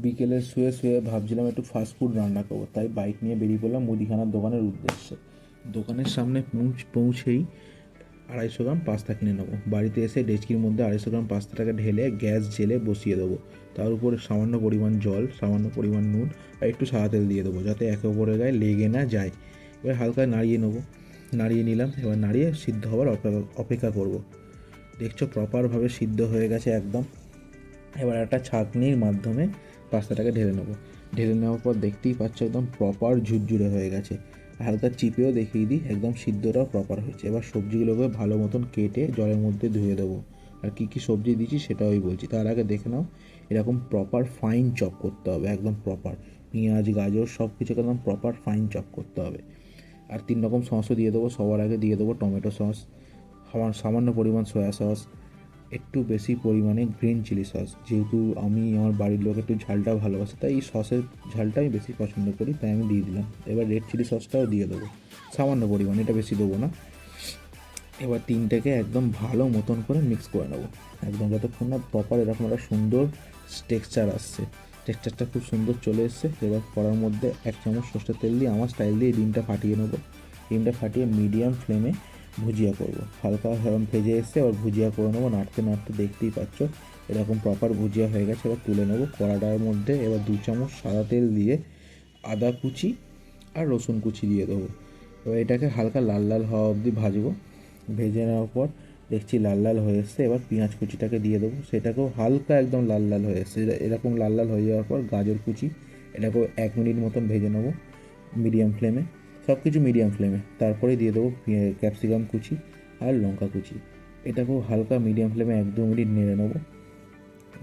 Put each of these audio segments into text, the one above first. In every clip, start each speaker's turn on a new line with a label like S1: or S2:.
S1: বিকেলে শুয়ে শুয়ে ভাবছিলাম একটু ফাস্টফুড রান্না করবো, তাই বাইক নিয়ে বেরিয়ে পড়লাম মুদিখানার দোকানের উদ্দেশ্যে। দোকানের সামনে পৌঁছেই 250 গ্রাম পাস্তা কিনে নেবো। বাড়িতে এসে ডেচকির মধ্যে 250 গ্রাম পাস্তাটাকে ঢেলে গ্যাস জেলে বসিয়ে দেবো। তার উপরে সামান্য পরিমাণ জল, সামান্য পরিমাণ নুন আর একটু সাদা তেল দিয়ে দেবো, যাতে একে অপরের গায়ে লেগে না যায়। এবার হালকা নাড়িয়ে নেবো, নাড়িয়ে নিলাম। এবার নাড়িয়ে সিদ্ধ হওয়ার অপেক্ষা করব। দেখছো প্রপারভাবে সিদ্ধ হয়ে গেছে একদম। এবার একটা ছাঁকনির মাধ্যমে পাস্তাটাকে ঢেলে নেবো। ঢেলে নেওয়ার পর দেখতেই পাচ্ছ একদম প্রপার ঝুরঝুরে হয়ে গেছে। হালকা চিপেও দেখিয়ে দিই, একদম সিদ্ধটাও প্রপার হয়েছে। এবার সবজিগুলোকে ভালো মতন কেটে জলের মধ্যে ধুয়ে দেবো। আর কী কী সবজি দিচ্ছি সেটাই বলছি, তার আগে দেখে নাও। এরকম প্রপার ফাইন চপ করতে হবে, একদম প্রপার। পেঁয়াজ গাজর সব কিছুকে একদম প্রপার ফাইন চপ করতে হবে। আর 3 রকম সসও দিয়ে দেবো। সবার আগে দিয়ে দেবো টমেটো সস, সামান্য পরিমাণ সয়া সস, একটু বেশি পরিমাণে গ্রিন চিলি সস। যেহেতু আমি আমার বাড়ির লোক একটু ঝালটা ভালোবাসে, তাই এই সসের ঝালটা আমি বেশি পছন্দ করি, তাই আমি দিয়ে দিলাম। এবার রেড চিলি সসটাও দিয়ে দেবো সামান্য পরিমাণে, এটা বেশি দেবো না। এবার তিনটেকে একদম ভালো মতন করে মিক্স করে নেবো, একদম যতক্ষণ না প্রপার এরকম একটা সুন্দর টেক্সচার আসছে। টেক্সচারটা খুব সুন্দর চলে এসছে। এবার কড়ার মধ্যে 1 চামচ সর্ষের তেল দিয়ে আমার স্টাইল দিয়ে ডিমটা ফাটিয়ে নেবো। ডিমটা ফাটিয়ে মিডিয়াম ফ্লেমে ভুজিয়া করবো। হালকা ভেজে এসছে, এবার ভুজিয়া করে নেবো। নাড়তে নাড়তে দেখতেই পাচ্ছ এরকম প্রপার ভুজিয়া হয়ে গেছে। এবার তুলে নেবো কড়াটার মধ্যে। এবার 2 চামচ সাদা তেল দিয়ে আদা কুচি আর রসুন কুচি দিয়ে দেবো। এবার এটাকে হালকা লাল লাল হওয়া অবধি ভাজবো। ভেজে নেওয়ার পর দেখছি লাল লাল হয়ে এসছে। এবার পেঁয়াজ কুচিটাকে দিয়ে দেবো, সেটাকেও হালকা একদম লাল লাল হয়ে এসছে। এরকম লাল লাল হয়ে যাওয়ার পর গাজর কুচি, এটাকেও 1 মিনিট মতন ভেজে নেবো মিডিয়াম ফ্লেমে। সব কিছু মিডিয়াম ফ্লেমে। তারপরে দিয়ে দেবো ক্যাপসিকাম কুচি আর লঙ্কা কুচি। এটাকেও হালকা মিডিয়াম ফ্লেমে 1-2 মিনিট নেড়ে নেবো।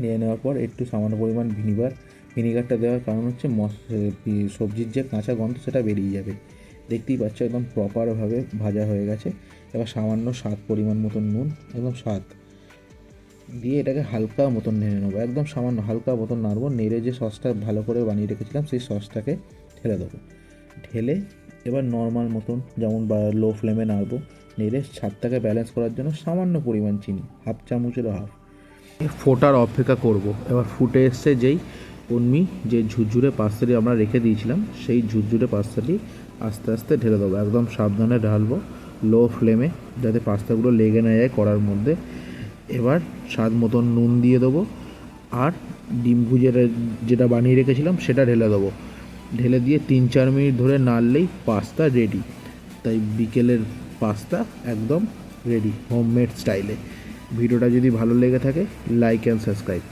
S1: নেড়ে নেওয়ার পর একটু সামান্য পরিমাণ ভিনিগারটা দেওয়ার কারণ হচ্ছে সবজির যে কাঁচা গন্ধ সেটা বেরিয়ে যাবে। দেখতেই পাচ্ছ একদম প্রপারভাবে ভাজা হয়ে গেছে। এবার সামান্য স্বাদ পরিমাণ মতন নুন, একদম স্বাদ দিয়ে এটাকে হালকা মতন নেড়ে নেবো, একদম সামান্য হালকা মতন নাড়বো। নেড়ে যে সসটা ভালো করে বানিয়ে রেখেছিলাম সেই সসটাকে ঢেলে দেবো। ঢেলে এবার নর্মাল মতন যেমন লো ফ্লেমে নাড়বো। নেড়ে স্বাদটাকে ব্যালেন্স করার জন্য সামান্য পরিমাণ চিনি, 1/2 চামচেরও হাফ, ফোটার অপেক্ষা করব। এবার ফুটে এসছে যেই যে ঝুরঝুরে পাস্তাটি আমরা রেখে দিয়েছিলাম, সেই ঝুরঝুরে পাস্তাটি আস্তে আস্তে ঢেলে দেবো। একদম সাবধানে ঢালবো লো ফ্লেমে, যাতে পাস্তাগুলো লেগে না যায় কড়ার মধ্যে। এবার স্বাদ মতন নুন দিয়ে দেবো আর ডিম যেটা বানিয়ে রেখেছিলাম সেটা ঢেলে দেবো। ঢেলে দিয়ে 3-4 মিনিট ধরে নাড়লেই পাস্তা রেডি। তাই বিকেলের পাস্তা একদম রেডি হোমমেড স্টাইলে। ভিডিওটা যদি ভালো লেগে থাকে লাইক অ্যান্ড সাবস্ক্রাইব।